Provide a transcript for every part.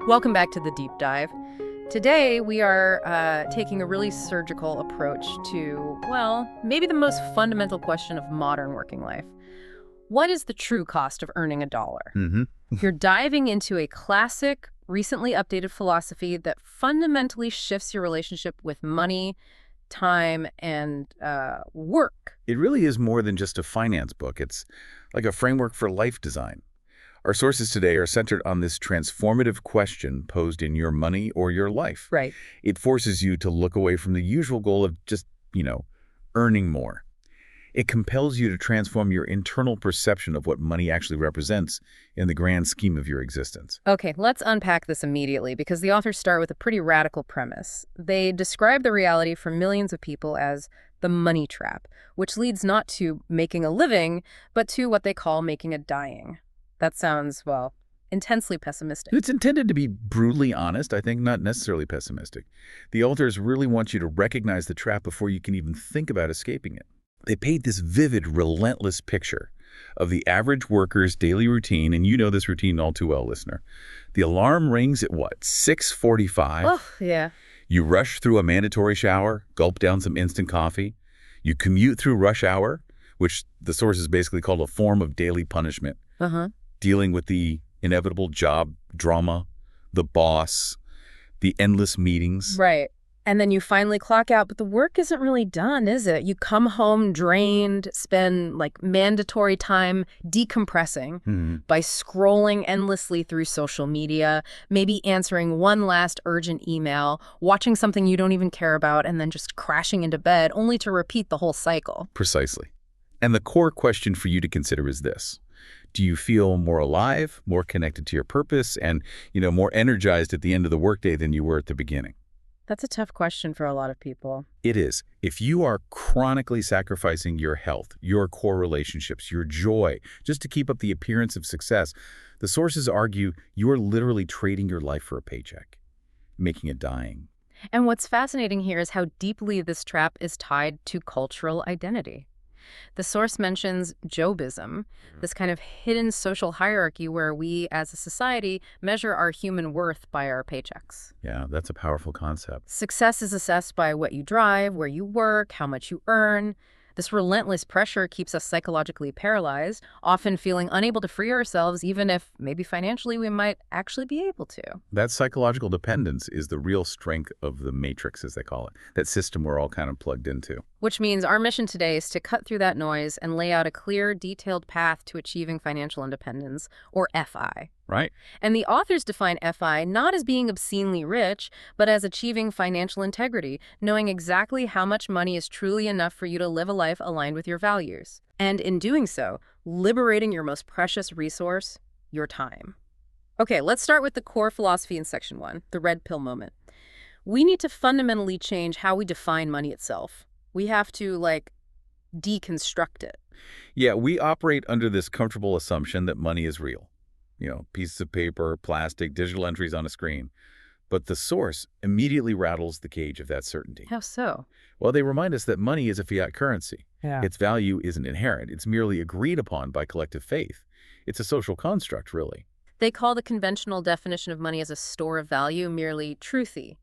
Welcome back to the deep dive. Today, we are taking a really surgical approach to, well, maybe the most fundamental question of modern working life. What is the true cost of earning a dollar? You're diving into a classic, recently updated philosophy that fundamentally shifts your relationship with money, time, and work. It really is more than just a finance book. It's like a framework for life design. Our sources today are centered on this transformative question posed in your money or your life. Right. It forces you to look away from the usual goal of just, earning more. It compels you to transform your internal perception of what money actually represents in the grand scheme of your existence. Okay, let's unpack this immediately because the authors start with a pretty radical premise. They describe the reality for millions of people as the money trap, which leads not to making a living, but to what they call making a dying. That sounds, well, intensely pessimistic. It's intended to be brutally honest, I think, not necessarily pessimistic. The authors really want you to recognize the trap before you can even think about escaping it. They paint this vivid, relentless picture of the average worker's daily routine, and you know this routine all too well, listener. The alarm rings at what, 6:45? Oh, yeah. You rush through a mandatory shower, gulp down some instant coffee. You commute through rush hour, which the sources basically called a form of daily punishment. Dealing with the inevitable job drama, the boss, the endless meetings. Right. And then you finally clock out, but the work isn't really done, is it? You come home drained, spend mandatory time decompressing by scrolling endlessly through social media, maybe answering one last urgent email, watching something you don't even care about, and then just crashing into bed only to repeat the whole cycle. Precisely. And the core question for you to consider is this. Do you feel more alive, more connected to your purpose, and, more energized at the end of the workday than you were at the beginning? That's a tough question for a lot of people. It is. If you are chronically sacrificing your health, your core relationships, your joy, just to keep up the appearance of success, the sources argue you are literally trading your life for a paycheck, making it dying. And what's fascinating here is how deeply this trap is tied to cultural identity. The source mentions Jobism, this kind of hidden social hierarchy where we as a society measure our human worth by our paychecks. Yeah, that's a powerful concept. Success is assessed by what you drive, where you work, how much you earn. This relentless pressure keeps us psychologically paralyzed, often feeling unable to free ourselves, even if maybe financially we might actually be able to. That psychological dependence is the real strength of the matrix, as they call it, that system we're all kind of plugged into. Which means our mission today is to cut through that noise and lay out a clear, detailed path to achieving financial independence, or FI. Right. And the authors define FI not as being obscenely rich, but as achieving financial integrity, knowing exactly how much money is truly enough for you to live a life aligned with your values. And in doing so, liberating your most precious resource, your time. Okay, let's start with the core philosophy in Section 1, the red pill moment. We need to fundamentally change how we define money itself. We have to, deconstruct it. Yeah, we operate under this comfortable assumption that money is real. Pieces of paper, plastic, digital entries on a screen. But the source immediately rattles the cage of that certainty. How so? Well, they remind us that money is a fiat currency. Yeah. Its value isn't inherent. It's merely agreed upon by collective faith. It's a social construct, really. They call the conventional definition of money as a store of value merely truthy.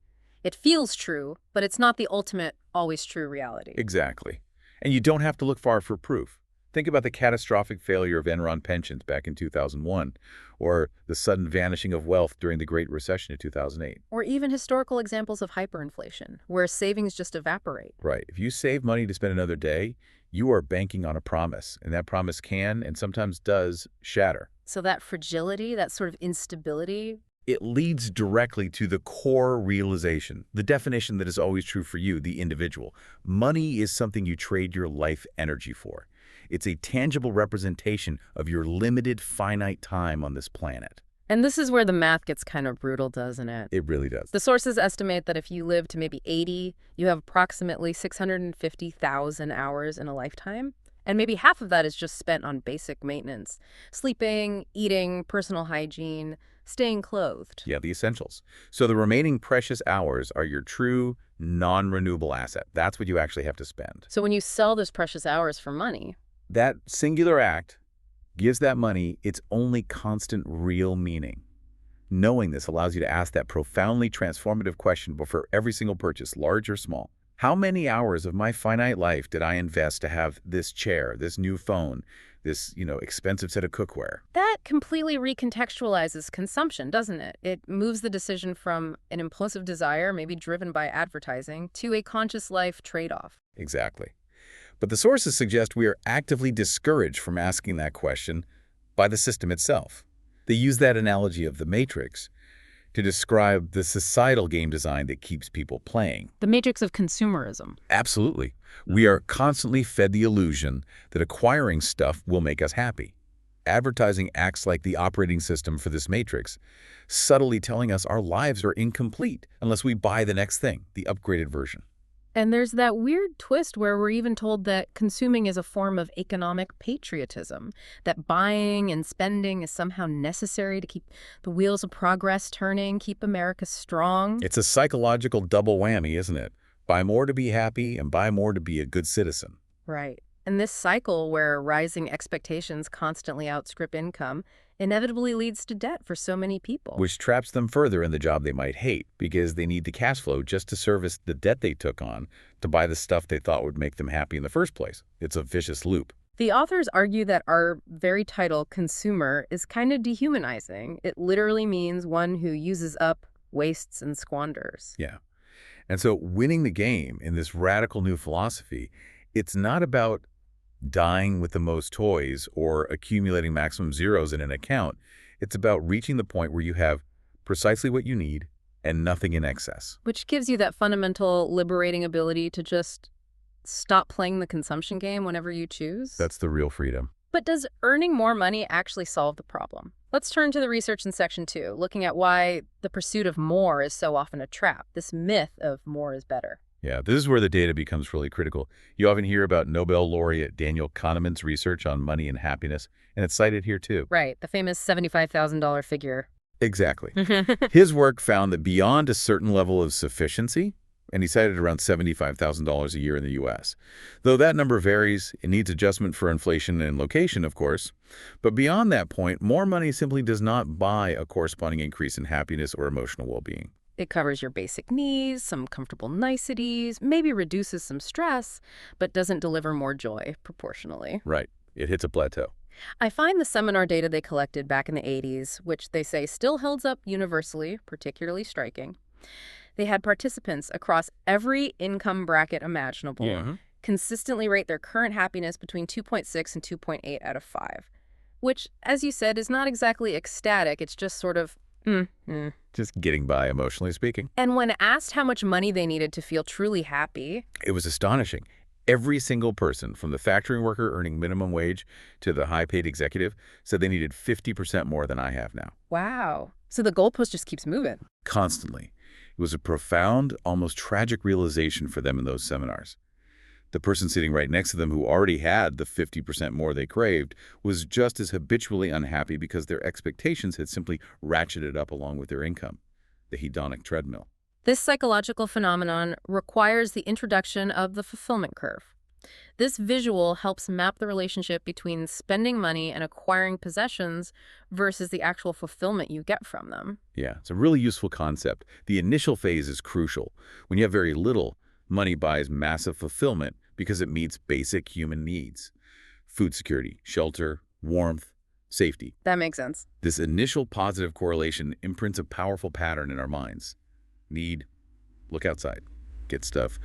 It feels true, but it's not the ultimate, always true reality. Exactly. And you don't have to look far for proof. Think about the catastrophic failure of Enron pensions back in 2001, or the sudden vanishing of wealth during the Great Recession of 2008. Or even historical examples of hyperinflation, where savings just evaporate. Right. If you save money to spend another day, you are banking on a promise, and that promise can, and sometimes does, shatter. So that fragility, that sort of instability, it leads directly to the core realization, the definition that is always true for you, the individual. Money is something you trade your life energy for. It's a tangible representation of your limited, finite time on this planet. And this is where the math gets kind of brutal, doesn't it? It really does. The sources estimate that if you live to maybe 80, you have approximately 650,000 hours in a lifetime. And maybe half of that is just spent on basic maintenance. Sleeping, eating, personal hygiene, staying clothed. Yeah, the essentials. So the remaining precious hours are your true, non-renewable asset. That's what you actually have to spend. So when you sell those precious hours for money, that singular act gives that money its only constant real meaning. Knowing this allows you to ask that profoundly transformative question before every single purchase, large or small. How many hours of my finite life did I invest to have this chair, this new phone, this, expensive set of cookware? That completely recontextualizes consumption, doesn't it? It moves the decision from an impulsive desire, maybe driven by advertising, to a conscious life trade-off. Exactly. But the sources suggest we are actively discouraged from asking that question by the system itself. They use that analogy of the Matrix to describe the societal game design that keeps people playing. The matrix of consumerism. Absolutely. We are constantly fed the illusion that acquiring stuff will make us happy. Advertising acts like the operating system for this matrix, subtly telling us our lives are incomplete unless we buy the next thing, the upgraded version. And there's that weird twist where we're even told that consuming is a form of economic patriotism, that buying and spending is somehow necessary to keep the wheels of progress turning, keep America strong. It's a psychological double whammy, isn't it? Buy more to be happy and buy more to be a good citizen. Right. And this cycle where rising expectations constantly outstrip income inevitably leads to debt for so many people. Which traps them further in the job they might hate because they need the cash flow just to service the debt they took on to buy the stuff they thought would make them happy in the first place. It's a vicious loop. The authors argue that our very title, consumer, is kind of dehumanizing. It literally means one who uses up, wastes, and squanders. Yeah. And so winning the game in this radical new philosophy, it's not about dying with the most toys or accumulating maximum zeros in an account. It's about reaching the point where you have precisely what you need and nothing in excess. Which gives you that fundamental liberating ability to just stop playing the consumption game whenever you choose. That's the real freedom. But does earning more money actually solve the problem? Let's turn to the research in Section 2, looking at why the pursuit of more is so often a trap, this myth of more is better. Yeah, this is where the data becomes really critical. You often hear about Nobel laureate Daniel Kahneman's research on money and happiness, and it's cited here too. Right, the famous $75,000 figure. Exactly. His work found that beyond a certain level of sufficiency, and he cited around $75,000 a year in the U.S. Though that number varies, it needs adjustment for inflation and location, of course. But beyond that point, more money simply does not buy a corresponding increase in happiness or emotional well-being. It covers your basic needs, some comfortable niceties, maybe reduces some stress, but doesn't deliver more joy proportionally. Right. It hits a plateau. I find the seminar data they collected back in the 80s, which they say still holds up universally, particularly striking. They had participants across every income bracket imaginable consistently rate their current happiness between 2.6 and 2.8 out of 5, which, as you said, is not exactly ecstatic. It's just sort of Just getting by, emotionally speaking. And when asked how much money they needed to feel truly happy, It was astonishing. Every single person, from the factory worker earning minimum wage to the high-paid executive, said they needed 50% more than I have now. wow. So the goalpost just keeps moving. Constantly. It was a profound, almost tragic realization for them in those seminars. The person sitting right next to them who already had the 50% more they craved was just as habitually unhappy because their expectations had simply ratcheted up along with their income, the hedonic treadmill. This psychological phenomenon requires the introduction of the fulfillment curve. This visual helps map the relationship between spending money and acquiring possessions versus the actual fulfillment you get from them. Yeah, it's a really useful concept. The initial phase is crucial. When you have very little, money buys massive fulfillment because it meets basic human needs. Food security, shelter, warmth, safety. That makes sense. This initial positive correlation imprints a powerful pattern in our minds. Need, look outside, get stuff,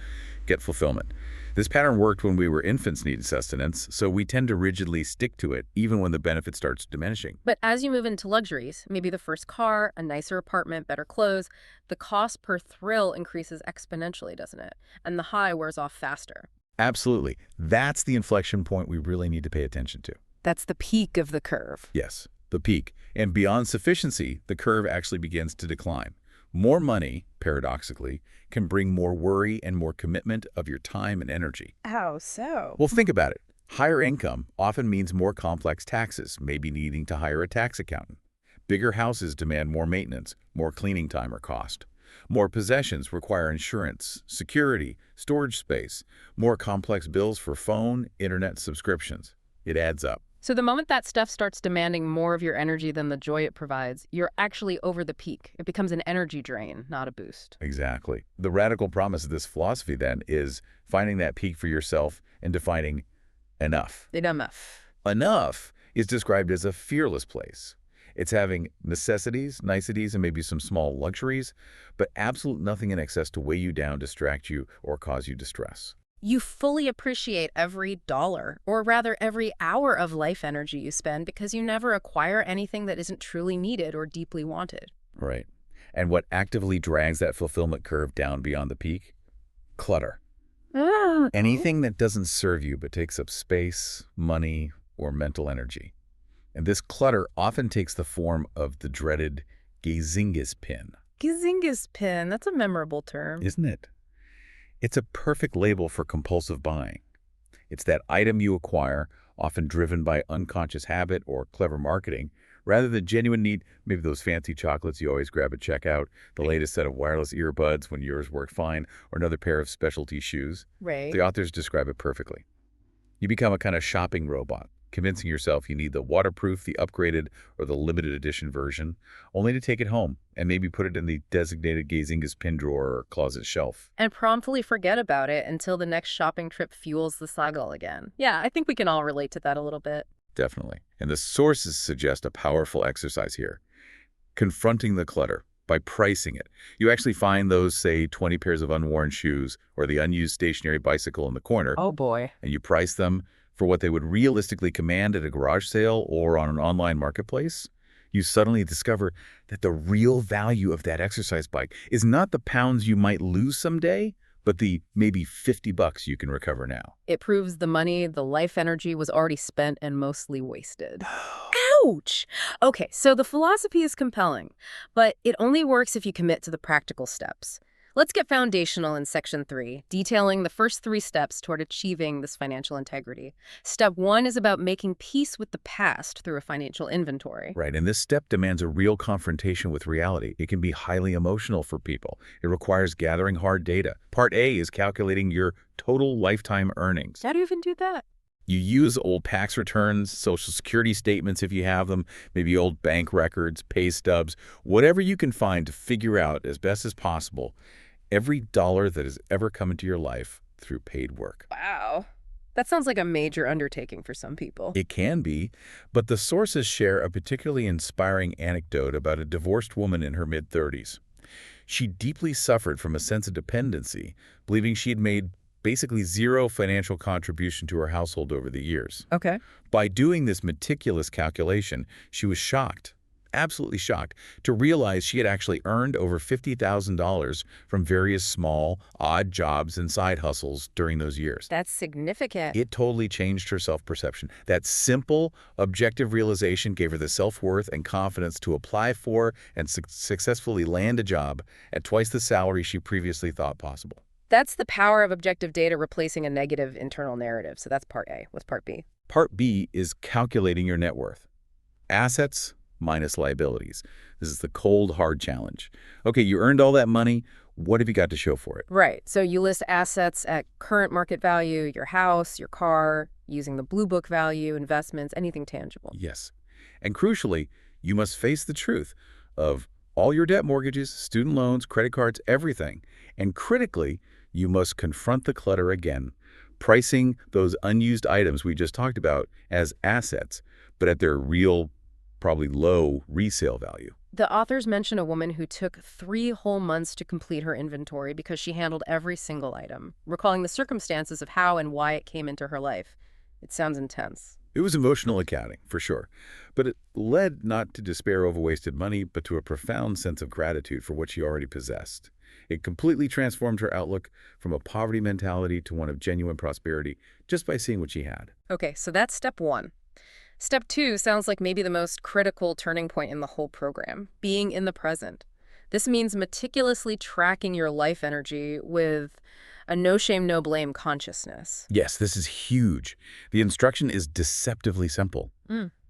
get fulfillment. This pattern worked when we were infants needing sustenance, so we tend to rigidly stick to it even when the benefit starts diminishing. But as you move into luxuries, maybe the first car, a nicer apartment, better clothes, the cost per thrill increases exponentially, doesn't it? And the high wears off faster. Absolutely. That's the inflection point we really need to pay attention to. That's the peak of the curve. Yes, the peak. And beyond sufficiency, the curve actually begins to decline. More money, paradoxically, can bring more worry and more commitment of your time and energy. How so? Well, think about it. Higher income often means more complex taxes, maybe needing to hire a tax accountant. Bigger houses demand more maintenance, more cleaning time or cost. More possessions require insurance, security, storage space, more complex bills for phone, internet subscriptions. It adds up. So the moment that stuff starts demanding more of your energy than the joy it provides, you're actually over the peak. It becomes an energy drain, not a boost. Exactly. The radical promise of this philosophy, then, is finding that peak for yourself and defining enough. Enough. Enough is described as a fearless place. It's having necessities, niceties, and maybe some small luxuries, but absolute nothing in excess to weigh you down, distract you, or cause you distress. You fully appreciate every dollar, or rather every hour of life energy you spend because you never acquire anything that isn't truly needed or deeply wanted. Right. And what actively drags that fulfillment curve down beyond the peak? Clutter. Ah. Anything that doesn't serve you but takes up space, money, or mental energy. And this clutter often takes the form of the dreaded Gazingus pin, Gazingus pin, that's a memorable term. isn't it? It's a perfect label for compulsive buying. It's that item you acquire, often driven by unconscious habit or clever marketing, rather than genuine need, maybe those fancy chocolates you always grab at checkout, the latest set of wireless earbuds when yours work fine, or another pair of specialty shoes. Right. The authors describe it perfectly. You become a kind of shopping robot, convincing yourself you need the waterproof, the upgraded, or the limited edition version, only to take it home and maybe put it in the designated Gazingus pin drawer or closet shelf. And promptly forget about it until the next shopping trip fuels the cycle again. Yeah, I think we can all relate to that a little bit. Definitely. And the sources suggest a powerful exercise here. Confronting the clutter by pricing it. You actually find those, say, 20 pairs of unworn shoes or the unused stationary bicycle in the corner, Oh boy. and you price them for what they would realistically command at a garage sale or on an online marketplace. You suddenly discover that the real value of that exercise bike is not the pounds you might lose someday, but the maybe $50 you can recover now. It proves the money, the life energy was already spent and mostly wasted. Ouch! Okay, so the philosophy is compelling, but it only works if you commit to the practical steps. Let's get foundational in Section 3, detailing the first 3 steps toward achieving this financial integrity. Step 1 is about making peace with the past through a financial inventory. Right, and this step demands a real confrontation with reality. It can be highly emotional for people. It requires gathering hard data. Part A is calculating your total lifetime earnings. How do you even do that? You use old tax returns, Social Security statements if you have them, maybe old bank records, pay stubs, whatever you can find to figure out as best as possible every dollar that has ever come into your life through paid work. Wow. That sounds like a major undertaking for some people. It can be, but the sources share a particularly inspiring anecdote about a divorced woman in her mid-30s. She deeply suffered from a sense of dependency, believing she had made basically zero financial contribution to her household over the years. Okay. By doing this meticulous calculation, she was shocked, absolutely shocked, to realize she had actually earned over $50,000 from various small, odd jobs and side hustles during those years. That's significant. It totally changed her self-perception. That simple, objective realization gave her the self-worth and confidence to apply for and successfully land a job at twice the salary she previously thought possible. That's the power of objective data replacing a negative internal narrative. So that's part A. What's part B? Part B is calculating your net worth. Assets minus liabilities. This is the cold, hard challenge. Okay, you earned all that money. What have you got to show for it? Right. So you list assets at current market value, your house, your car, using the Blue Book value, investments, anything tangible. Yes. And crucially, you must face the truth of all your debt mortgages, student loans, credit cards, everything. And critically, you must confront the clutter again, pricing those unused items we just talked about as assets, but at their real, probably low resale value. The authors mention a woman who took 3 whole months to complete her inventory because she handled every single item, recalling the circumstances of how and why it came into her life. It sounds intense. It was emotional accounting, for sure. But it led not to despair over wasted money, but to a profound sense of gratitude for what she already possessed. It completely transformed her outlook from a poverty mentality to one of genuine prosperity just by seeing what she had. Okay, so that's step 1. Step 2 sounds like maybe the most critical turning point in the whole program, being in the present. This means meticulously tracking your life energy with a no-shame, no-blame consciousness. Yes, this is huge. The instruction is deceptively simple.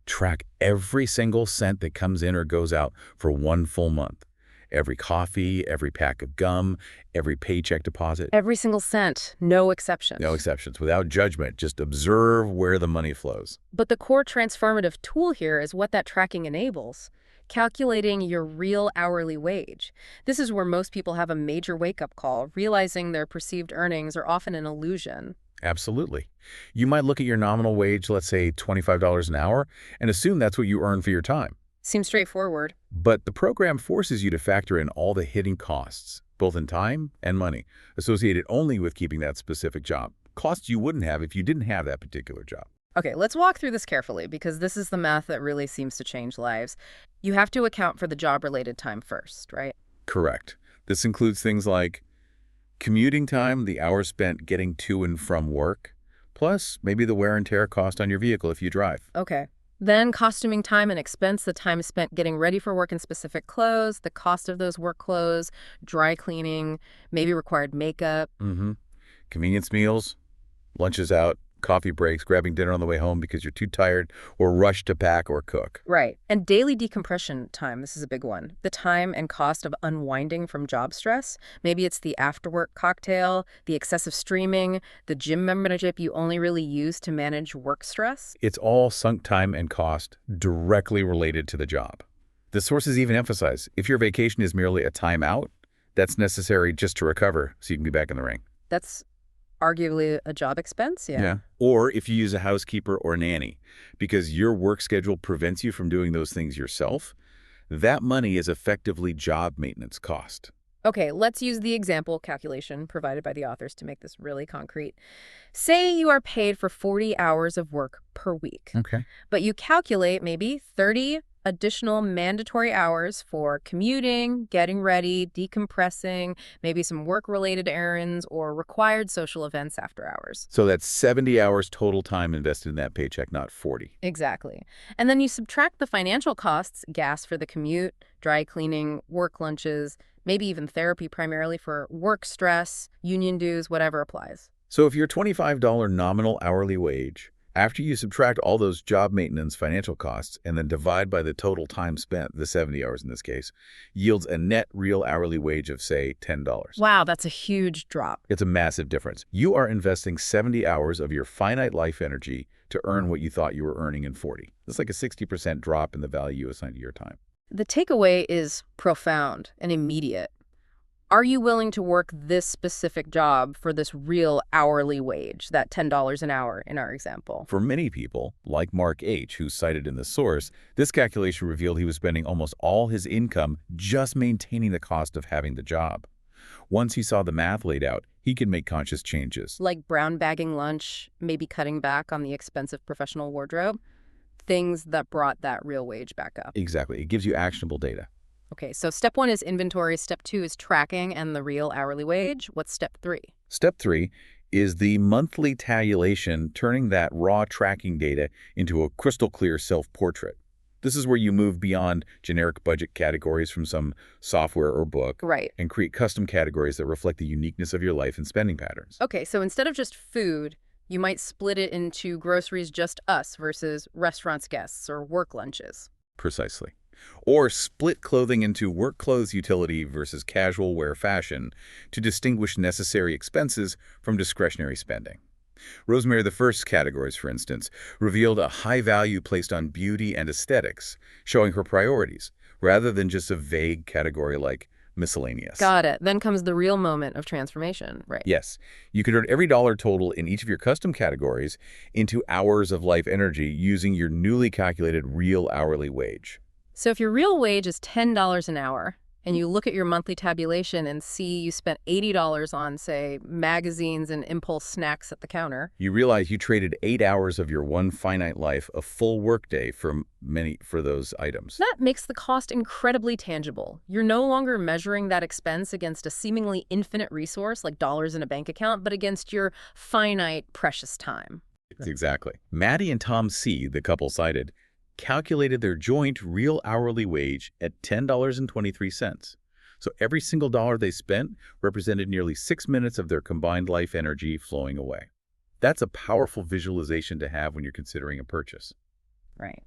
Track every single cent that comes in or goes out for 1 full month. Every coffee, every pack of gum, every paycheck deposit. Every single cent, no exceptions. No exceptions, without judgment. Just observe where the money flows. But the core transformative tool here is what that tracking enables. Calculating your real hourly wage. This is where most people have a major wake-up call, realizing their perceived earnings are often an illusion. Absolutely. You might look at your nominal wage, let's say $25 an hour, and assume that's what you earn for your time. Seems straightforward. But the program forces you to factor in all the hidden costs, both in time and money, associated only with keeping that specific job. Costs you wouldn't have if you didn't have that particular job. Okay, let's walk through this carefully because this is the math that really seems to change lives. You have to account for the job-related time first, right? Correct. This includes things like commuting time, the hours spent getting to and from work, plus maybe the wear and tear cost on your vehicle if you drive. Okay. Then costuming time and expense, the time spent getting ready for work in specific clothes, the cost of those work clothes, dry cleaning, maybe required makeup. Convenience meals, lunches out, coffee breaks, grabbing dinner on the way home because you're too tired or rushed to pack or cook. Right. And daily decompression time, this is a big one. The time and cost of unwinding from job stress. Maybe it's the after-work cocktail, the excessive streaming, the gym membership you only really use to manage work stress. It's all sunk time and cost directly related to the job. The sources even emphasize if your vacation is merely a time out, that's necessary just to recover so you can be back in the ring. That's arguably a job expense, yeah. Or if you use a housekeeper or nanny, because your work schedule prevents you from doing those things yourself, that money is effectively job maintenance cost. Okay, let's use the example calculation provided by the authors to make this really concrete. Say you are paid for 40 hours of work per week, Okay. but you calculate maybe 30 additional mandatory hours for commuting, getting ready, decompressing, maybe some work-related errands or required social events after hours. So that's 70 hours total time invested in that paycheck, not 40. Exactly. And then you subtract the financial costs, gas for the commute, dry cleaning, work lunches, maybe even therapy primarily for work stress, union dues, whatever applies. So if your $25 nominal hourly wage, after you subtract all those job maintenance financial costs and then divide by the total time spent, the 70 hours in this case, yields a net real hourly wage of, say, $10. Wow, that's a huge drop. It's a massive difference. You are investing 70 hours of your finite life energy to earn what you thought you were earning in 40. That's like a 60% drop in the value you assign to your time. The takeaway is profound and immediate. Are you willing to work this specific job for this real hourly wage, that $10 an hour in our example? For many people, like Mark H., who's cited in the source, this calculation revealed he was spending almost all his income just maintaining the cost of having the job. Once he saw the math laid out, he could make conscious changes. Like brown bagging lunch, maybe cutting back on the expensive professional wardrobe, things that brought that real wage back up. Exactly. It gives you actionable data. Okay, so step 1 is inventory, step 2 is tracking and the real hourly wage. What's step 3? Step 3 is the monthly tabulation, turning that raw tracking data into a crystal clear self-portrait. This is where you move beyond generic budget categories from some software or book, Right. and create custom categories that reflect the uniqueness of your life and spending patterns. Okay, so instead of just food, you might split it into groceries just us versus restaurants guests or work lunches. Precisely. Or split clothing into work clothes utility versus casual wear fashion to distinguish necessary expenses from discretionary spending. Rosemary the First's categories, for instance, revealed a high value placed on beauty and aesthetics, showing her priorities, rather than just a vague category like miscellaneous. Got it. Then comes the real moment of transformation, right? Yes, you can turn every dollar total in each of your custom categories into hours of life energy using your newly calculated real hourly wage. So if your real wage is $10 an hour, and you look at your monthly tabulation and see you spent $80 on, say, magazines and impulse snacks at the counter, You realize you traded 8 hours of your one finite life, a full workday, for those items. that makes the cost incredibly tangible. You're no longer measuring that expense against a seemingly infinite resource like dollars in a bank account, but against your finite, precious time. Exactly. Maddie and Tom C., the couple cited, calculated their joint real hourly wage at $10.23. So every single dollar they spent represented nearly 6 minutes of their combined life energy flowing away. That's a powerful visualization to have when you're considering a purchase. Right.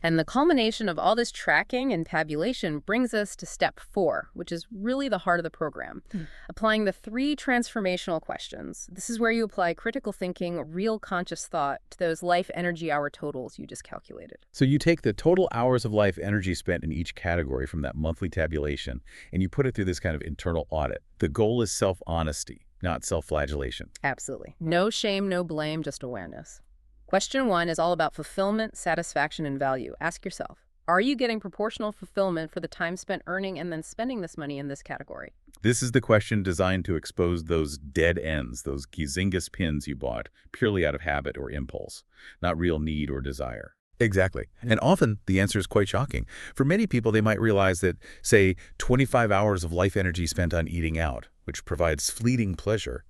And the culmination of all this tracking and tabulation brings us to step 4, which is really the heart of the program. Applying the 3 transformational questions. This is where you apply critical thinking, real conscious thought to those life energy hour totals you just calculated. So you take the total hours of life energy spent in each category from that monthly tabulation, and you put it through this kind of internal audit. The goal is self-honesty, not self-flagellation. Absolutely. No shame, no blame, just awareness. Question 1 is all about fulfillment, satisfaction, and value. Ask yourself, are you getting proportional fulfillment for the time spent earning and then spending this money in this category? This is the question designed to expose those dead ends, those Gazingus pins you bought purely out of habit or impulse, not real need or desire. Exactly. And often the answer is quite shocking. For many people, they might realize that, say, 25 hours of life energy spent on eating out, which provides fleeting pleasure,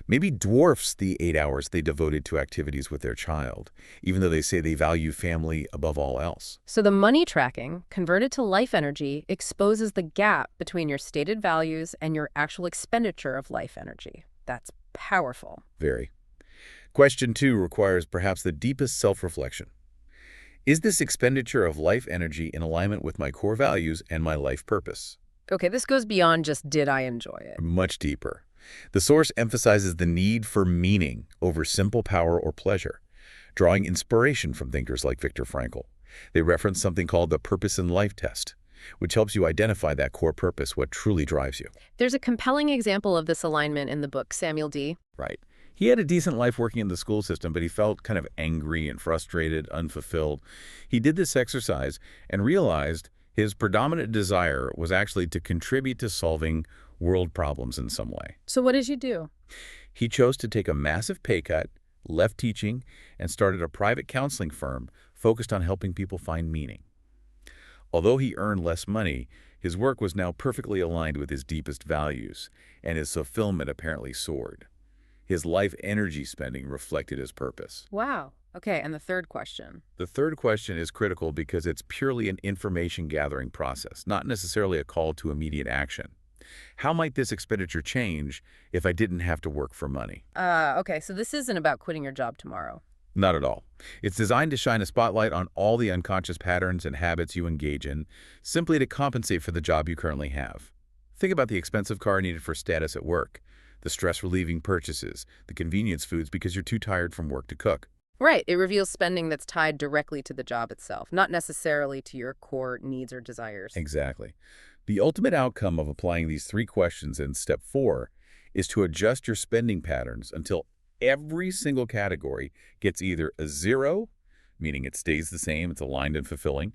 maybe dwarfs the 8 hours they devoted to activities with their child, even though they say they value family above all else. So the money tracking, converted to life energy, exposes the gap between your stated values and your actual expenditure of life energy. That's powerful. Very. Question 2 requires perhaps the deepest self-reflection. Is this expenditure of life energy in alignment with my core values and my life purpose? Okay, this goes beyond just did I enjoy it. Much deeper. The source emphasizes the need for meaning over simple power or pleasure, drawing inspiration from thinkers like Viktor Frankl. They reference something called the purpose in life test, which helps you identify that core purpose, what truly drives you. There's a compelling example of this alignment in the book Samuel D. Right. He had a decent life working in the school system, but he felt kind of angry and frustrated, unfulfilled. He did this exercise and realized his predominant desire was actually to contribute to solving world problems in some way. So what did you do? He chose to take a massive pay cut, left teaching, and started a private counseling firm focused on helping people find meaning. Although he earned less money, his work was now perfectly aligned with his deepest values, and his fulfillment apparently soared. His life energy spending reflected his purpose. Wow. Okay, and the third question. The third question is critical because it's purely an information gathering process, not necessarily a call to immediate action. How might this expenditure change if I didn't have to work for money? Okay, so this isn't about quitting your job tomorrow. Not at all. It's designed to shine a spotlight on all the unconscious patterns and habits you engage in, simply to compensate for the job you currently have. Think about the expensive car needed for status at work, the stress-relieving purchases, the convenience foods because you're too tired from work to cook. Right, it reveals spending that's tied directly to the job itself, not necessarily to your core needs or desires. Exactly. The ultimate outcome of applying these 3 questions in step 4 is to adjust your spending patterns until every single category gets either a 0, meaning it stays the same, it's aligned and fulfilling,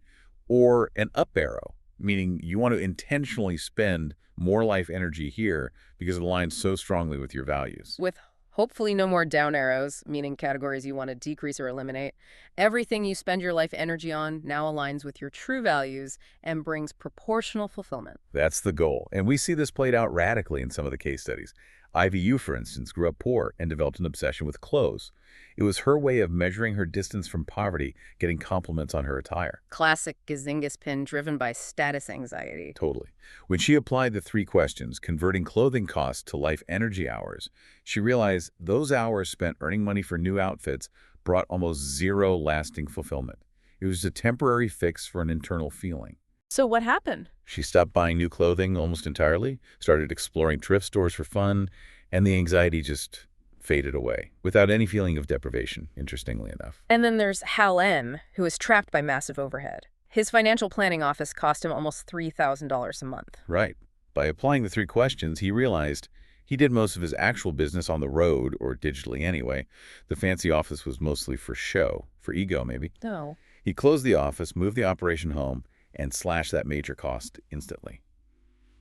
or an up arrow, meaning you want to intentionally spend more life energy here because it aligns so strongly with your values. With hopefully no more down arrows, meaning categories you want to decrease or eliminate. Everything you spend your life energy on now aligns with your true values and brings proportional fulfillment. That's the goal, and we see this played out radically in some of the case studies. IVU, for instance, grew up poor and developed an obsession with clothes. It was her way of measuring her distance from poverty, getting compliments on her attire. Classic Gazingus pin driven by status anxiety. Totally. When she applied the 3 questions, converting clothing costs to life energy hours, she realized those hours spent earning money for new outfits brought almost 0 lasting fulfillment. It was a temporary fix for an internal feeling. So what happened? She stopped buying new clothing almost entirely, started exploring thrift stores for fun, and the anxiety just faded away without any feeling of deprivation, interestingly enough. And then there's Hal M., who is trapped by massive overhead. His financial planning office cost him almost $3,000 a month. Right. By applying the 3 questions, he realized he did most of his actual business on the road, or digitally anyway. The fancy office was mostly for show, for ego maybe. No. He closed the office, moved the operation home, and slashed that major cost instantly.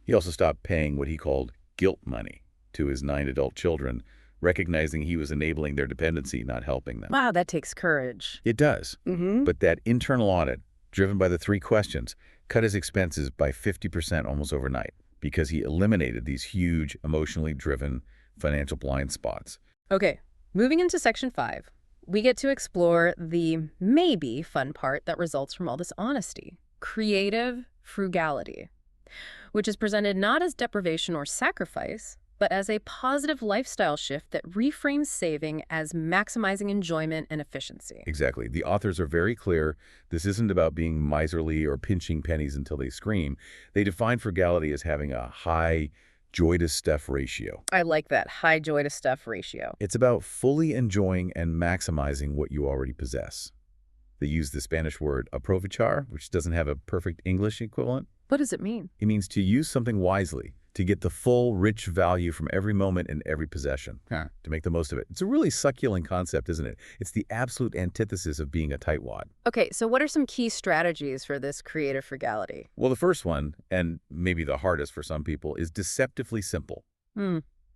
He also stopped paying what he called guilt money to his 9 adult children, recognizing he was enabling their dependency, not helping them. Wow, that takes courage. It does. But that internal audit, driven by the 3 questions, cut his expenses by 50% almost overnight because he eliminated these huge, emotionally driven financial blind spots. Okay, moving into section 5, we get to explore the maybe fun part that results from all this honesty. Creative frugality, which is presented not as deprivation or sacrifice, but as a positive lifestyle shift that reframes saving as maximizing enjoyment and efficiency. Exactly. The authors are very clear. This isn't about being miserly or pinching pennies until they scream. They define frugality as having a high joy to stuff ratio. I like that high joy to stuff ratio. It's about fully enjoying and maximizing what you already possess. They use the Spanish word aprovechar, which doesn't have a perfect English equivalent. What does it mean? It means to use something wisely, to get the full, rich value from every moment and every possession, to make the most of it. It's a really succulent concept, isn't it? It's the absolute antithesis of being a tightwad. Okay, so what are some key strategies for this creative frugality? Well, the first one, and maybe the hardest for some people, is deceptively simple.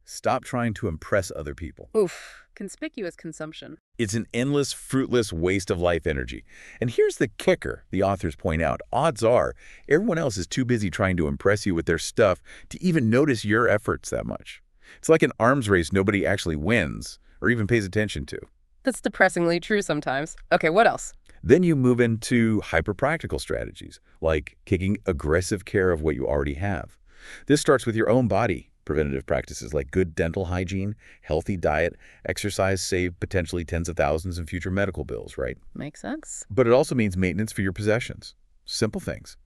Stop trying to impress other people. Oof, conspicuous consumption. It's an endless, fruitless waste of life energy. And here's the kicker, the authors point out. Odds are, everyone else is too busy trying to impress you with their stuff to even notice your efforts that much. It's like an arms race nobody actually wins or even pays attention to. That's depressingly true sometimes. Okay, what else? Then you move into hyper-practical strategies, like taking aggressive care of what you already have. This starts with your own body. Preventative practices like good dental hygiene, healthy diet, exercise save potentially tens of thousands in future medical bills, right? Makes sense. But it also means maintenance for your possessions. Simple things.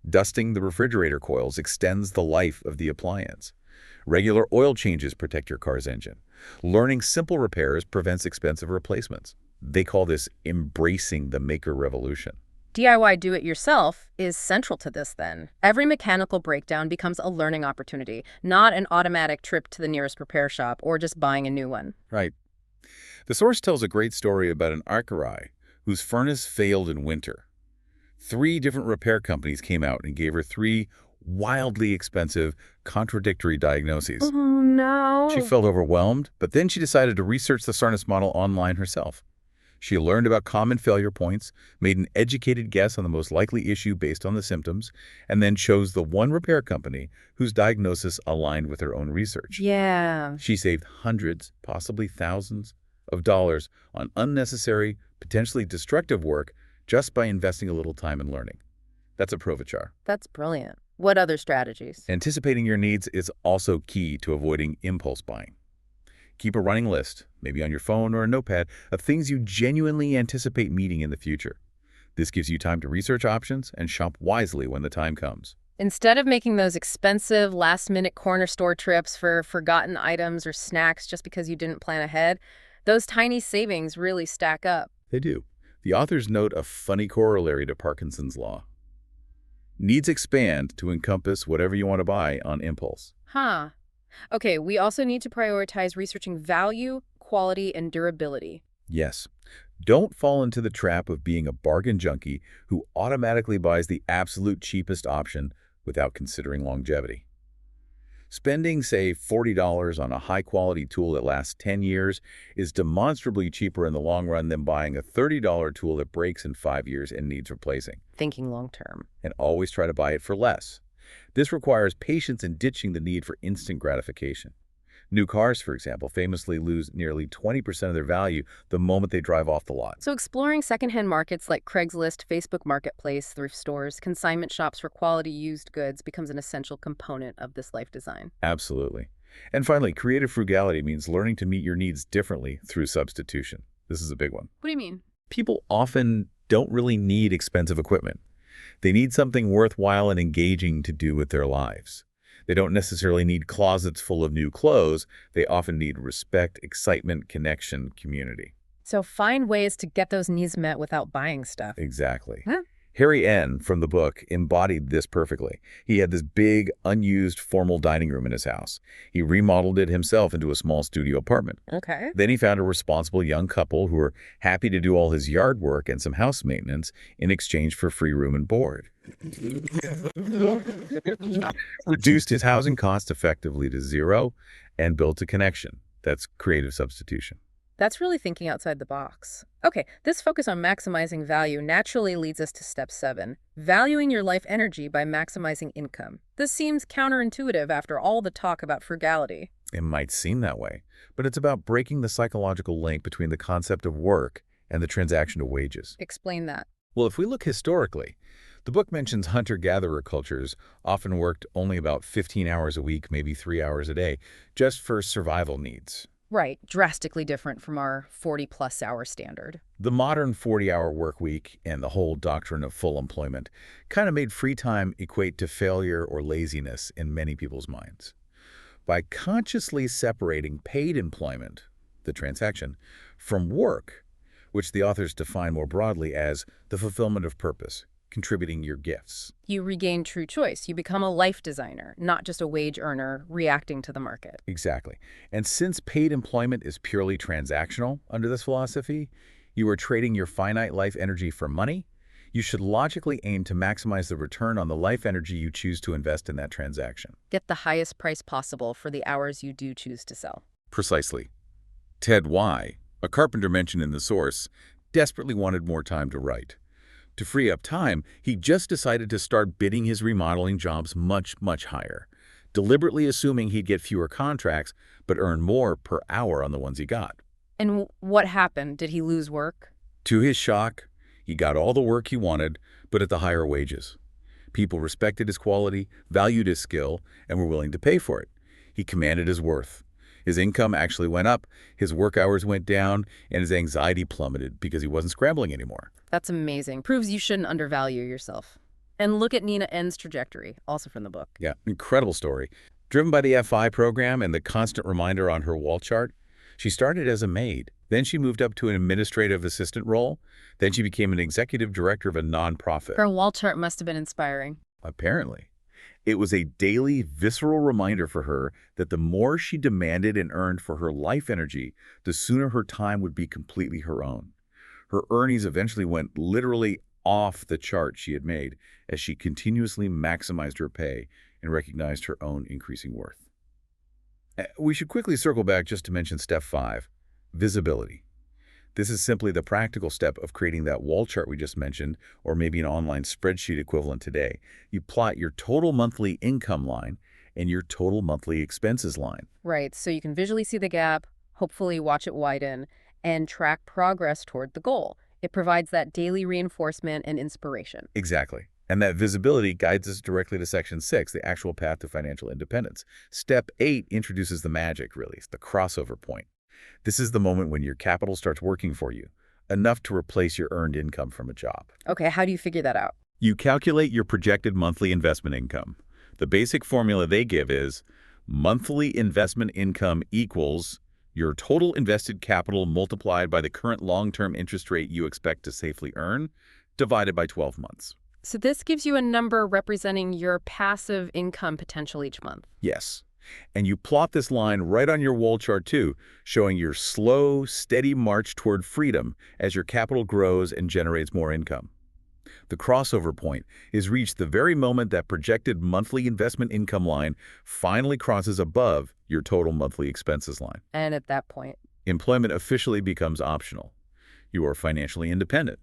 Dusting the refrigerator coils extends the life of the appliance. Regular oil changes protect your car's engine. Learning simple repairs prevents expensive replacements. They call this embracing the maker revolution. DIY do-it-yourself is central to this then. Every mechanical breakdown becomes a learning opportunity, not an automatic trip to the nearest repair shop or just buying a new one. Right. The source tells a great story about an archery whose furnace failed in winter. 3 different repair companies came out and gave her 3 wildly expensive, contradictory diagnoses. Oh, no. She felt overwhelmed, but then she decided to research the Sarnas model online herself. She learned about common failure points, made an educated guess on the most likely issue based on the symptoms, and then chose the one repair company whose diagnosis aligned with her own research. Yeah. She saved hundreds, possibly thousands, of dollars on unnecessary, potentially destructive work just by investing a little time in learning. That's aprovechar. That's brilliant. What other strategies? Anticipating your needs is also key to avoiding impulse buying. Keep a running list, maybe on your phone or a notepad, of things you genuinely anticipate meeting in the future. This gives you time to research options and shop wisely when the time comes. Instead of making those expensive last-minute corner store trips for forgotten items or snacks just because you didn't plan ahead, those tiny savings really stack up. They do. The authors note a funny corollary to Parkinson's law. Needs expand to encompass whatever you want to buy on impulse. Huh. Okay, we also need to prioritize researching value, quality, and durability. Yes. Don't fall into the trap of being a bargain junkie who automatically buys the absolute cheapest option without considering longevity. Spending, say, $40 on a high-quality tool that lasts 10 years is demonstrably cheaper in the long run than buying a $30 tool that breaks in 5 years and needs replacing. Thinking long-term. And always try to buy it for less. This requires patience in ditching the need for instant gratification. New cars, for example, famously lose nearly 20% of their value the moment they drive off the lot. So exploring secondhand markets like Craigslist, Facebook Marketplace, thrift stores, consignment shops for quality used goods becomes an essential component of this life design. Absolutely. And finally, creative frugality means learning to meet your needs differently through substitution. This is a big one. What do you mean? People often don't really need expensive equipment. They need something worthwhile and engaging to do with their lives. They don't necessarily need closets full of new clothes. They often need respect, excitement, connection, community. So find ways to get those needs met without buying stuff. Exactly. Huh? Harry N. from the book embodied this perfectly. He had this big, unused formal dining room in his house. He remodeled it himself into a small studio apartment. Okay. Then he found a responsible young couple who were happy to do all his yard work and some house maintenance in exchange for free room and board. Reduced his housing cost effectively to zero and built a connection. That's creative substitution. That's really thinking outside the box. Okay, this focus on maximizing value naturally leads us to step 7, valuing your life energy by maximizing income. This seems counterintuitive after all the talk about frugality. It might seem that way, but it's about breaking the psychological link between the concept of work and the transaction of wages. Explain that. Well, if we look historically, The book mentions hunter-gatherer cultures often worked only about 15 hours a week, maybe 3 hours a day, just for survival needs. Right, drastically different from our 40-plus hour standard. The modern 40-hour work week and the whole doctrine of full employment kind of made free time equate to failure or laziness in many people's minds. By consciously separating paid employment, the transaction, from work, which the authors define more broadly as the fulfillment of purpose, contributing your gifts. You regain true choice. You become a life designer, not just a wage earner reacting to the market. Exactly. And since paid employment is purely transactional under this philosophy, you are trading your finite life energy for money, you should logically aim to maximize the return on the life energy you choose to invest in that transaction. Get the highest price possible for the hours you do choose to sell. Precisely. Ted, a carpenter mentioned in the source, desperately wanted more time to write. To free up time, he just decided to start bidding his remodeling jobs much, much higher, deliberately assuming he'd get fewer contracts but earn more per hour on the ones he got. And what happened? Did he lose work? To his shock, he got all the work he wanted, but at the higher wages. People respected his quality, valued his skill, and were willing to pay for it. He commanded his worth. His income actually went up, his work hours went down, and his anxiety plummeted because he wasn't scrambling anymore. That's amazing. Proves you shouldn't undervalue yourself. And look at Nina N's trajectory, also from the book. Yeah, incredible story. Driven by the FI program and the constant reminder on her wall chart, she started as a maid. Then she moved up to an administrative assistant role. Then she became an executive director of a nonprofit. Her wall chart must have been inspiring. Apparently. It was a daily, visceral reminder for her that the more she demanded and earned for her life energy, the sooner her time would be completely her own. Her earnings eventually went literally off the chart she had made as she continuously maximized her pay and recognized her own increasing worth. We should quickly circle back just to mention step 5, visibility. This is simply the practical step of creating that wall chart we just mentioned, or maybe an online spreadsheet equivalent today. You plot your total monthly income line and your total monthly expenses line. Right, so you can visually see the gap, hopefully watch it widen, and track progress toward the goal. It provides that daily reinforcement and inspiration. Exactly. And that visibility guides us directly to Section 6, the actual path to financial independence. Step 8 introduces the magic, really, the crossover point. This is the moment when your capital starts working for you, enough to replace your earned income from a job. Okay, how do you figure that out? You calculate your projected monthly investment income. The basic formula they give is monthly investment income equals your total invested capital multiplied by the current long-term interest rate you expect to safely earn, divided by 12 months. So this gives you a number representing your passive income potential each month. Yes. And you plot this line right on your wall chart too, showing your slow, steady march toward freedom as your capital grows and generates more income. The crossover point is reached the very moment that projected monthly investment income line finally crosses above your total monthly expenses line. And at that point, employment officially becomes optional. You are financially independent.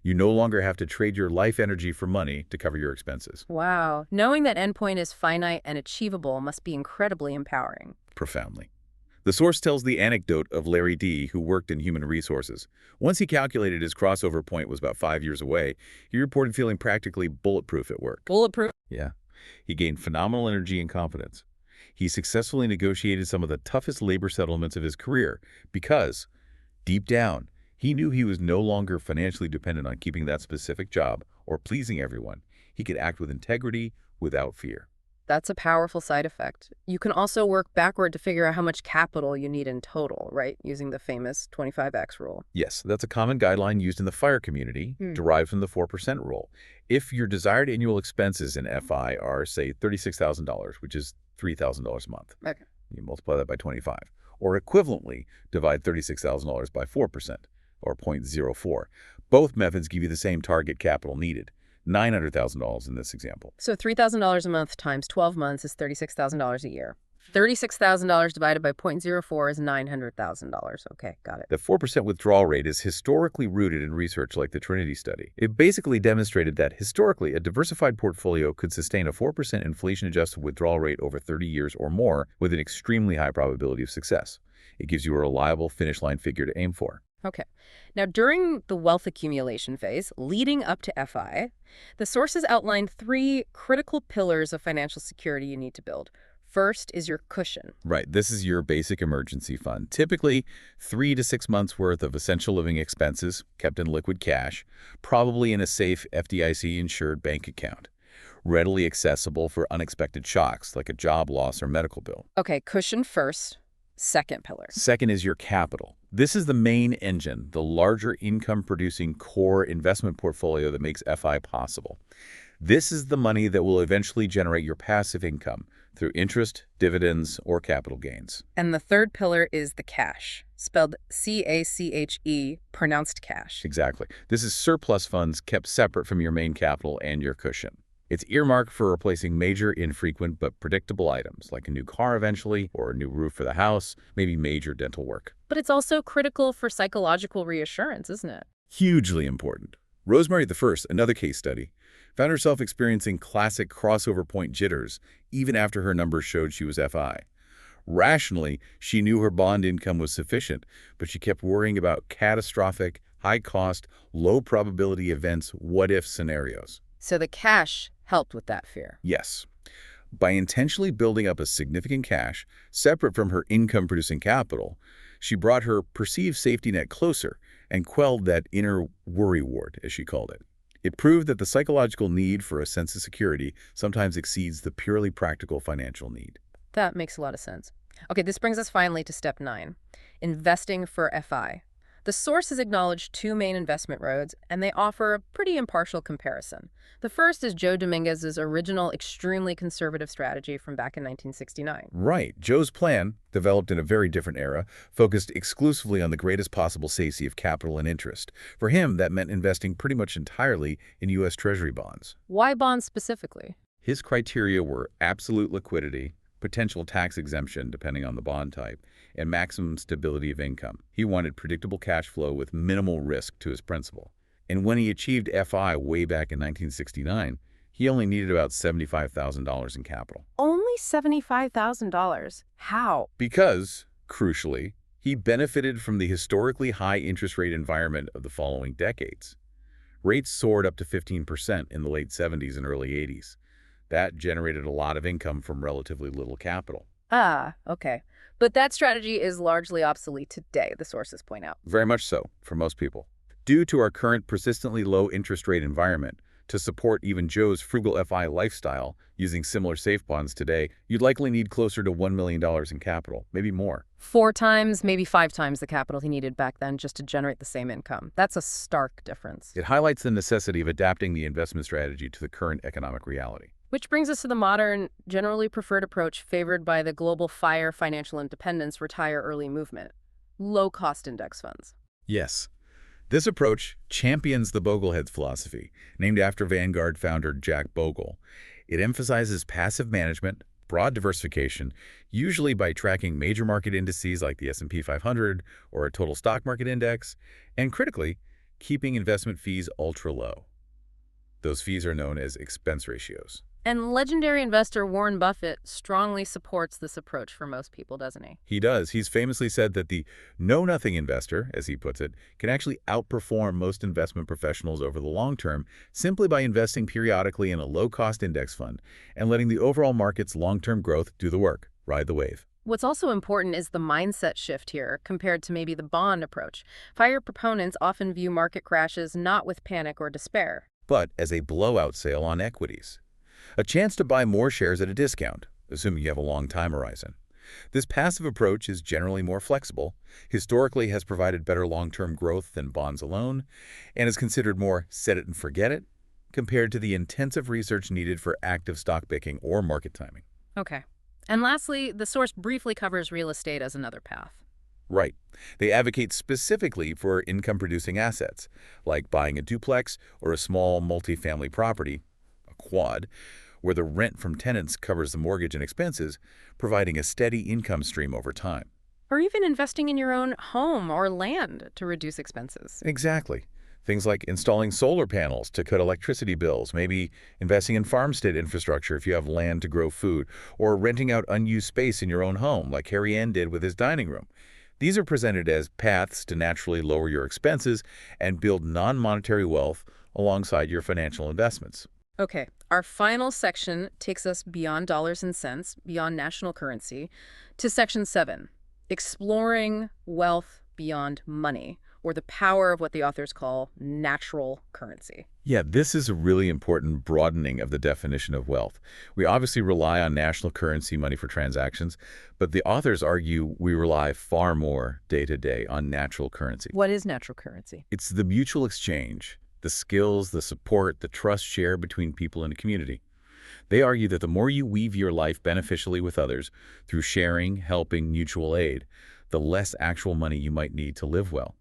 You no longer have to trade your life energy for money to cover your expenses. wow, knowing that endpoint is finite and achievable must be incredibly empowering. Profoundly. The source tells the anecdote of Larry D., who worked in human resources. Once he calculated his crossover point was about 5 years away, he reported feeling practically bulletproof at work. Bulletproof? Yeah. He gained phenomenal energy and confidence. He successfully negotiated some of the toughest labor settlements of his career because, deep down, he knew he was no longer financially dependent on keeping that specific job or pleasing everyone. He could act with integrity without fear. That's a powerful side effect. You can also work backward to figure out how much capital you need in total, right? Using the famous 25x rule. Yes, that's a common guideline used in the FIRE community, derived from the 4% rule. If your desired annual expenses in FI are, say, $36,000, which is $3,000 a month, Okay. you multiply that by 25, or equivalently, divide $36,000 by 4%, or 0.04. Both methods give you the same target capital needed, $900,000 in this example. So $3,000 a month times 12 months is $36,000 a year. $36,000 divided by 0.04 is $900,000. Okay, got it. The 4% withdrawal rate is historically rooted in research like the Trinity study. It basically demonstrated that historically, a diversified portfolio could sustain a 4% inflation-adjusted withdrawal rate over 30 years or more with an extremely high probability of success. It gives you a reliable finish line figure to aim for. Okay. Now, during the wealth accumulation phase, leading up to FI, the sources outline three critical pillars of financial security you need to build. First is your cushion. Right, this is your basic emergency fund. Typically, 3 to 6 months worth of essential living expenses kept in liquid cash, probably in a safe FDIC-insured bank account, readily accessible for unexpected shocks like a job loss or medical bill. Okay, cushion first. Second pillar. Second is your capital. This is the main engine, the larger income-producing core investment portfolio that makes FI possible. This is the money that will eventually generate your passive income through interest, dividends, or capital gains. And the third pillar is the cash, spelled C-A-C-H-E, pronounced cash. Exactly. This is surplus funds kept separate from your main capital and your cushion. It's earmarked for replacing major, infrequent, but predictable items, like a new car eventually, or a new roof for the house, maybe major dental work. But it's also critical for psychological reassurance, isn't it? Hugely important. Rosemary I, another case study, found herself experiencing classic crossover point jitters even after her numbers showed she was FI. Rationally, she knew her bond income was sufficient, but she kept worrying about catastrophic, high-cost, low-probability events, what-if scenarios. So the cash helped with that fear. Yes. By intentionally building up a significant cash separate from her income-producing capital, she brought her perceived safety net closer and quelled that inner worry ward, as she called it. It proved that the psychological need for a sense of security sometimes exceeds the purely practical financial need. That makes a lot of sense. Okay, this brings us finally to step 9, investing for FI. The sources acknowledge two main investment roads, and they offer a pretty impartial comparison. The first is Joe Dominguez's original extremely conservative strategy from back in 1969. Right. Joe's plan, developed in a very different era, focused exclusively on the greatest possible safety of capital and interest. For him, that meant investing pretty much entirely in U.S. Treasury bonds. Why bonds specifically? His criteria were absolute liquidity, potential tax exemption depending on the bond type, and maximum stability of income. He wanted predictable cash flow with minimal risk to his principal. And when he achieved FI way back in 1969, he only needed about $75,000 in capital. Only $75,000. How? Because, crucially, he benefited from the historically high interest rate environment of the following decades. Rates soared up to 15% in the late 70s and early 80s. That generated a lot of income from relatively little capital. Ah, okay. But that strategy is largely obsolete today, the sources point out. Very much so, for most people. Due to our current persistently low interest rate environment, to support even Joe's frugal FI lifestyle using similar safe bonds today, you'd likely need closer to $1 million in capital, maybe more. 4 times, maybe 5 times the capital he needed back then just to generate the same income. That's a stark difference. It highlights the necessity of adapting the investment strategy to the current economic reality. Which brings us to the modern, generally preferred approach favored by the global FIRE financial independence retire early movement, low-cost index funds. Yes. This approach champions the Bogleheads philosophy, named after Vanguard founder Jack Bogle. It emphasizes passive management, broad diversification, usually by tracking major market indices like the S&P 500 or a total stock market index, and critically, keeping investment fees ultra-low. Those fees are known as expense ratios. And legendary investor Warren Buffett strongly supports this approach for most people, doesn't he? He does. He's famously said that the know-nothing investor, as he puts it, can actually outperform most investment professionals over the long term simply by investing periodically in a low-cost index fund and letting the overall market's long-term growth do the work, ride the wave. What's also important is the mindset shift here compared to maybe the bond approach. FIRE proponents often view market crashes not with panic or despair, but as a blowout sale on equities. A chance to buy more shares at a discount, assuming you have a long time horizon. This passive approach is generally more flexible, historically has provided better long-term growth than bonds alone, and is considered more set it and forget it compared to the intensive research needed for active stock picking or market timing. Okay. And lastly, the source briefly covers real estate as another path. Right. They advocate specifically for income-producing assets, like buying a duplex or a small multifamily property, a quad, where the rent from tenants covers the mortgage and expenses, providing a steady income stream over time. Or even investing in your own home or land to reduce expenses. Exactly. Things like installing solar panels to cut electricity bills, maybe investing in farmstead infrastructure if you have land to grow food, or renting out unused space in your own home like Harry N did with his dining room. These are presented as paths to naturally lower your expenses and build non-monetary wealth alongside your financial investments. Okay, our final section takes us beyond dollars and cents, beyond national currency, to section 7, exploring wealth beyond money, or the power of what the authors call natural currency. Yeah, this is a really important broadening of the definition of wealth. We obviously rely on national currency money for transactions, but the authors argue we rely far more day to day on natural currency. What is natural currency? It's the mutual exchange, the skills, the support, the trust shared between people in a community. They argue that the more you weave your life beneficially with others through sharing, helping, mutual aid, the less actual money you might need to live well.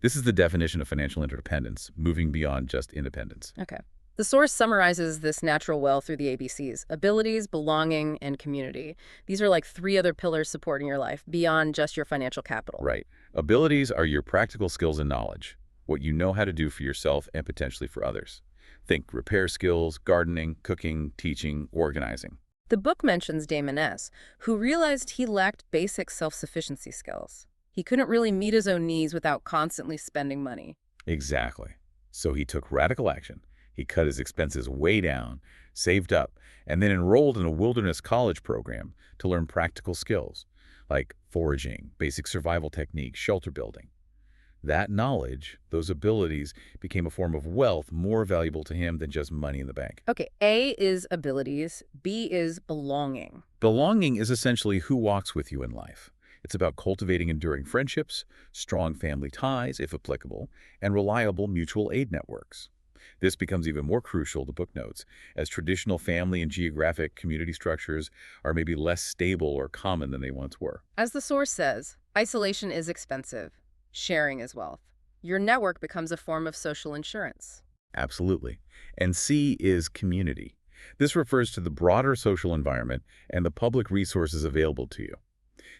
This is the definition of financial interdependence, moving beyond just independence. Okay. The source summarizes this natural wealth through the ABCs: abilities, belonging, and community. These are like 3 other pillars supporting your life beyond just your financial capital. Right. Abilities are your practical skills and knowledge, what you know how to do for yourself and potentially for others. Think repair skills, gardening, cooking, teaching, organizing. The book mentions Damon S., who realized he lacked basic self-sufficiency skills. He couldn't really meet his own needs without constantly spending money. Exactly. So he took radical action. He cut his expenses way down, saved up, and then enrolled in a wilderness college program to learn practical skills like foraging, basic survival techniques, shelter building. That knowledge, those abilities, became a form of wealth more valuable to him than just money in the bank. Okay, A is abilities, B is belonging. Belonging is essentially who walks with you in life. It's about cultivating enduring friendships, strong family ties, if applicable, and reliable mutual aid networks. This becomes even more crucial, the book notes, as traditional family and geographic community structures are maybe less stable or common than they once were. As the source says, isolation is expensive. Sharing is wealth. Your network becomes a form of social insurance. Absolutely. And C is community. This refers to the broader social environment and the public resources available to you.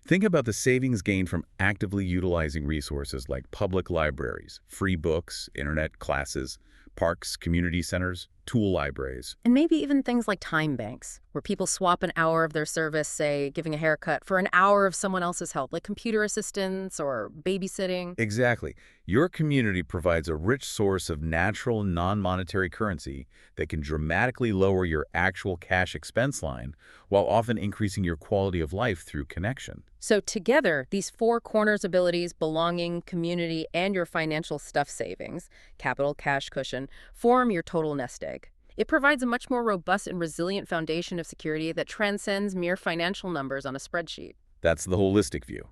Think about the savings gained from actively utilizing resources like public libraries, free books, internet classes, parks, community centers, tool libraries. And maybe even things like time banks, where people swap an hour of their service, say giving a haircut, for an hour of someone else's help, like computer assistance or babysitting. Exactly. Your community provides a rich source of natural non-monetary currency that can dramatically lower your actual cash expense line while often increasing your quality of life through connection. So together, these 4 corners abilities, belonging, community, and your financial stuff savings, capital, cash cushion, form your total nest egg. It provides a much more robust and resilient foundation of security that transcends mere financial numbers on a spreadsheet. That's the holistic view.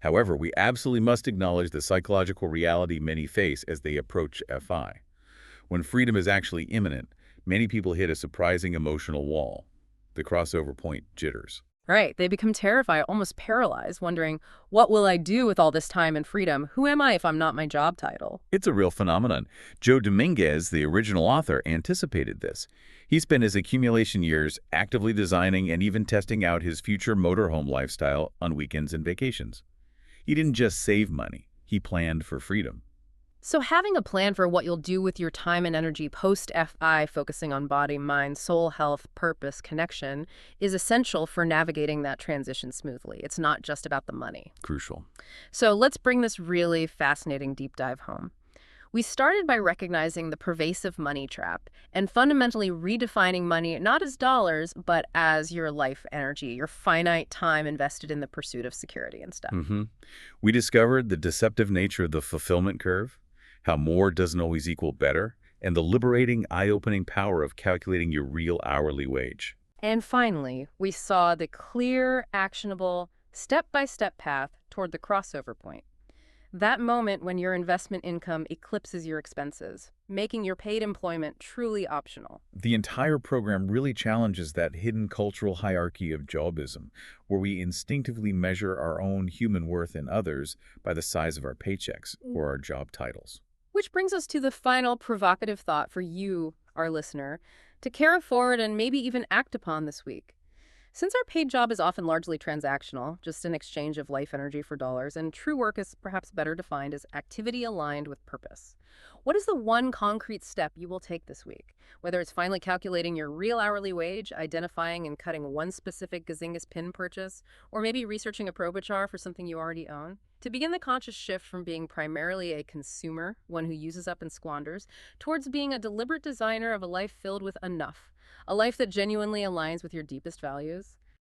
However, we absolutely must acknowledge the psychological reality many face as they approach FI. When freedom is actually imminent, many people hit a surprising emotional wall, the crossover point jitters. Right, they become terrified, almost paralyzed, wondering, what will I do with all this time and freedom? Who am I if I'm not my job title? It's a real phenomenon. Joe Dominguez, the original author, anticipated this. He spent his accumulation years actively designing and even testing out his future motorhome lifestyle on weekends and vacations. He didn't just save money, he planned for freedom. So having a plan for what you'll do with your time and energy post-FI, focusing on body, mind, soul health, purpose, connection, is essential for navigating that transition smoothly. It's not just about the money. Crucial. So let's bring this really fascinating deep dive home. We started by recognizing the pervasive money trap and fundamentally redefining money not as dollars, but as your life energy, your finite time invested in the pursuit of security and stuff. We discovered the deceptive nature of the fulfillment curve, how more doesn't always equal better, and the liberating, eye-opening power of calculating your real hourly wage. And finally, we saw the clear, actionable, step-by-step path toward the crossover point. That moment when your investment income eclipses your expenses, making your paid employment truly optional. The entire program really challenges that hidden cultural hierarchy of jobism, where we instinctively measure our own human worth in others by the size of our paychecks or our job titles. Which brings us to the final provocative thought for you, our listener, to carry forward and maybe even act upon this week. Since our paid job is often largely transactional, just an exchange of life energy for dollars, and true work is perhaps better defined as activity aligned with purpose. What is the one concrete step you will take this week? Whether it's finally calculating your real hourly wage, identifying and cutting one specific Gazingus pin purchase, or maybe researching a Probachar for something you already own? To begin the conscious shift from being primarily a consumer, one who uses up and squanders, towards being a deliberate designer of a life filled with enough, a life that genuinely aligns with your deepest values?